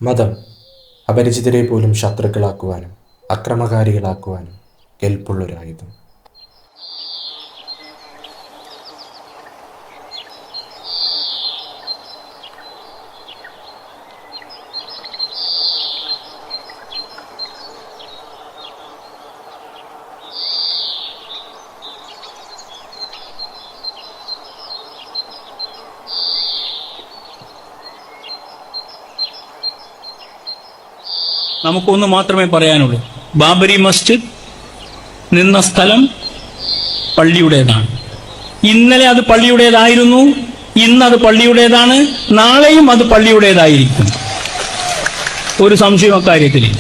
മതം അപരിചിതരെ പോലും ശത്രുക്കളാക്കുവാനും അക്രമകാരികളാക്കുവാനും കെൽപ്പുള്ളൊരായുധം. നമുക്കൊന്ന് മാത്രമേ പറയാനുള്ളൂ. ബാബരി മസ്ജിദ് നിന്ന സ്ഥലം പള്ളിയുടേതാണ്. ഇന്നലെ അത് പള്ളിയുടേതായിരുന്നു, ഇന്നത് പള്ളിയുടേതാണ്, നാളെയും അത് പള്ളിയുടേതായിരിക്കും. ഒരു സംശയം അക്കാര്യത്തിലില്ല.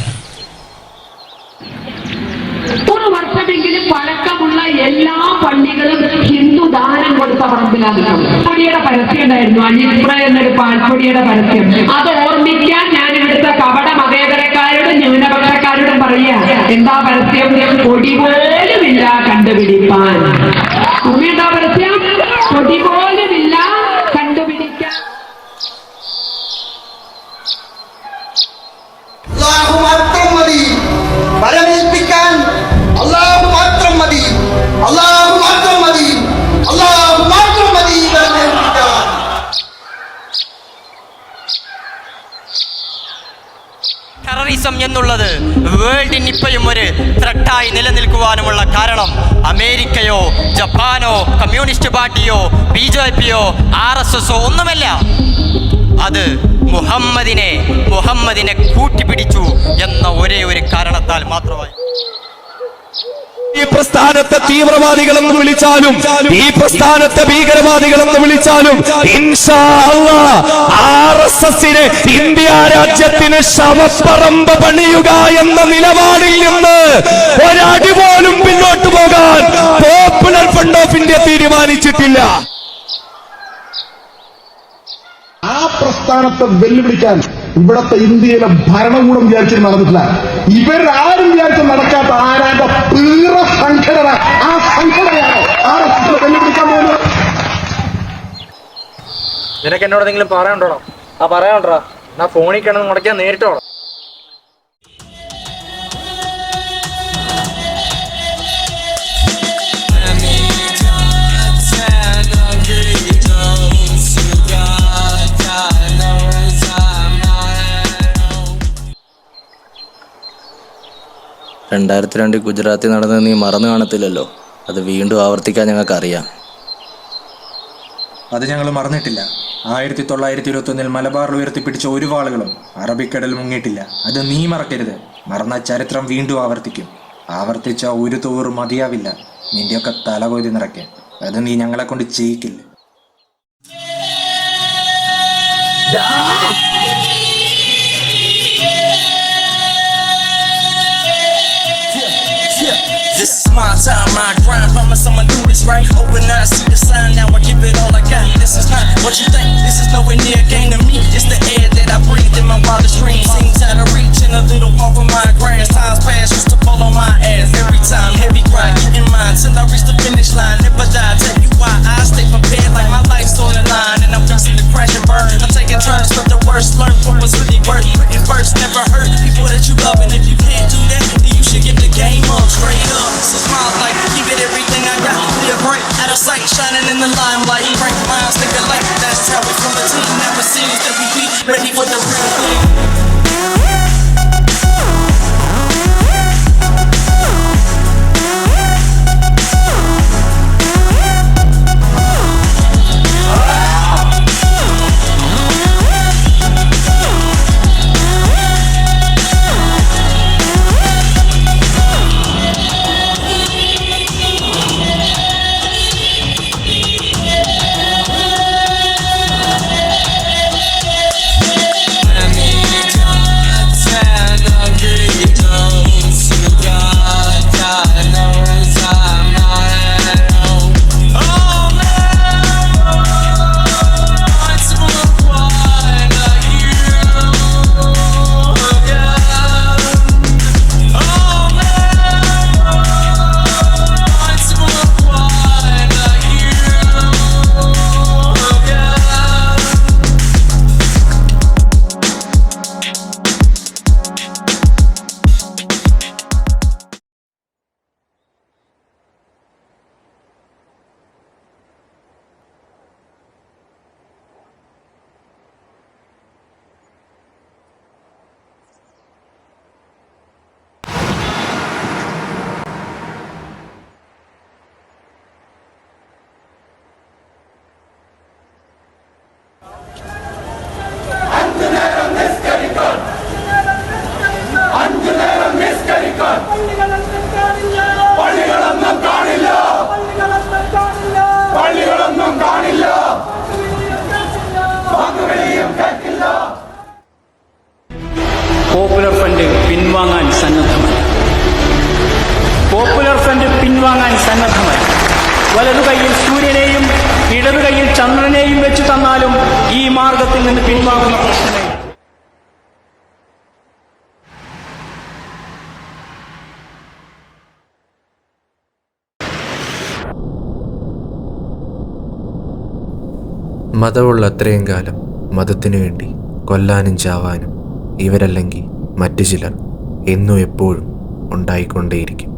പഴക്കമുള്ള എല്ലാ പള്ളികളും ഹിന്ദു ദാനം കൊടുത്ത പറമ്പിലാണ്. പാൽപ്പൊടിയുടെ പരസ്യം ഉണ്ടായിരുന്നു, അജിപ്ര എന്നൊരു പാൽപ്പൊടിയുടെ പരസ്യം. അത് ഓർമ്മിക്കാൻ ഞാൻ ഇവിടുത്തെ കപട മതേതരക്കാരോടും ന്യൂനപക്ഷക്കാരോടും പറയാ, എന്താ പരസ്യം? പൊടി പോലുമില്ല കണ്ടുപിടിപ്പാൻ. എന്താ പരസ്യം? പൊടി പോലുമില്ല കണ്ടുപിടിക്കാൻ. പരമേൽപ്പിക്കാൻ അല്ലാഹു മാത്രം മതി, അല്ലാഹു മാത്രം മതി, അല്ലാഹു മാത്രം മതി പരമേൽപ്പിക്കാൻ. ടെററിസം എന്നുള്ളത് വേൾഡിന് ഇപ്പോഴും ഒരു ത്രെട്ടായി നിലനിൽക്കുവാനുമുള്ള കാരണം അമേരിക്കയോ ജപ്പാനോ കമ്മ്യൂണിസ്റ്റ് പാർട്ടിയോ BJPയോ RSSോ ഒന്നുമല്ല. അത് മുഹമ്മദിനെ കൂട്ടിപ്പിടിച്ചു എന്ന ഒരേ ഒരു കാരണത്താൽ മാത്രമായി. ഈ പ്രസ്ഥാനത്തെ തീവ്രവാദികളെന്ന് വിളിച്ചാലും ഈ പ്രസ്ഥാനത്തെ ഭീകരവാദികളെന്ന് വിളിച്ചാലും ഇൻഷാ അല്ലാഹ് RSSനെ ഇന്ത്യ രാജ്യത്തിന് ശവപ്പറമ്പ് പണിയുക എന്ന നിലപാടിൽ നിന്ന് ഒരടി പോലും പിന്നോട്ട് പോകാൻ പോപ്പുലർ ഫ്രണ്ട് ഓഫ് ഇന്ത്യ തീരുമാനിച്ചിട്ടില്ല. ആ പ്രസ്ഥാനത്തെ വെല്ലുവിളിക്കാൻ ഇവിടത്തെ ഇന്ത്യയിലെ ഭരണകൂടം വിചാരിച്ചിട്ട് നടന്നിട്ടില്ല. ഇവരാരും വിചാരിച്ച് നടക്കാത്ത ആരാന്റെ പീറ സംഘടന, ആ സംഘടനയാണ് RSS വെല്ലുവിളിക്കാൻ പോകുന്നത്. നിനക്ക് എന്നോട് എന്തെങ്കിലും പറയാനുണ്ടോ? പറയാനുണ്ടോ? ഞാൻ ഫോണിൽ കിടന്ന് മുടക്കാൻ നേരിട്ടോ. രണ്ടായിരത്തി ഗുജറാത്തിൽ നടന്നത് നീ മറന്നു കാണത്തില്ലല്ലോ. അത് വീണ്ടും ആവർത്തിക്കാൻ ഞങ്ങൾക്കറിയാം. അത് ഞങ്ങൾ മറന്നിട്ടില്ല. 1921 മലബാറിൽ ഉയർത്തിപ്പിടിച്ച ഒരു വാളുകളും അറബിക്കടൽ മുങ്ങിയിട്ടില്ല. അത് നീ മറക്കരുത്. മറന്ന ചരിത്രം വീണ്ടും ആവർത്തിക്കും. ആവർത്തിച്ച ഒരു തോറ് മതിയാവില്ല നിന്റെയൊക്കെ തലകൊതി നിറയ്ക്കാൻ. അത് നീ ഞങ്ങളെ കൊണ്ട് ചെയ്യിക്കില്ല. This is my time, my grind. Promise I'ma do this right. Hoping I see the sign. Now I give it all I got. This is not what you think. This is nowhere near gain to me. It's the air that I breathe in my wildest dreams. Seems out of reach and a little off of my grass. Times past used to fall on my ass every time. Heavy grind, getting mine till I reach the finish line. Never die. Tell you why I stay prepared like my life's on the line. And I'm fixing to crash and burn. I'm taking turns, but the worst learn what was really worth. Putting first never hurt people that you love. And if you can't do that, then you should give the game up straight up. So smile like, give it everything I got. Live right out of sight, shining in the limelight. Frank minds think alike. That's how we from the team. Never seems that we be ready for the real thing. Popular Front പിൻവാങ്ങാൻ സന്നദ്ധമായി. Popular Front പിൻവാങ്ങാൻ സന്നദ്ധമായി. വലതു കൈയിൽ സൂര്യനെയും ഇടതു കൈയിൽ ചന്ദ്രനെയും വെച്ചു തന്നാലും ഈ മാർഗത്തിൽ നിന്ന് പിൻവാങ്ങുന്ന പ്രശ്നമില്ല. മതമുള്ള അത്രയും കാലം മതത്തിനു വേണ്ടി കൊല്ലാനും ചാവാനും ഇവരല്ലെങ്കിൽ മറ്റു ചിലർ എന്നും എപ്പോഴും ഉണ്ടായിക്കൊണ്ടേയിരിക്കും.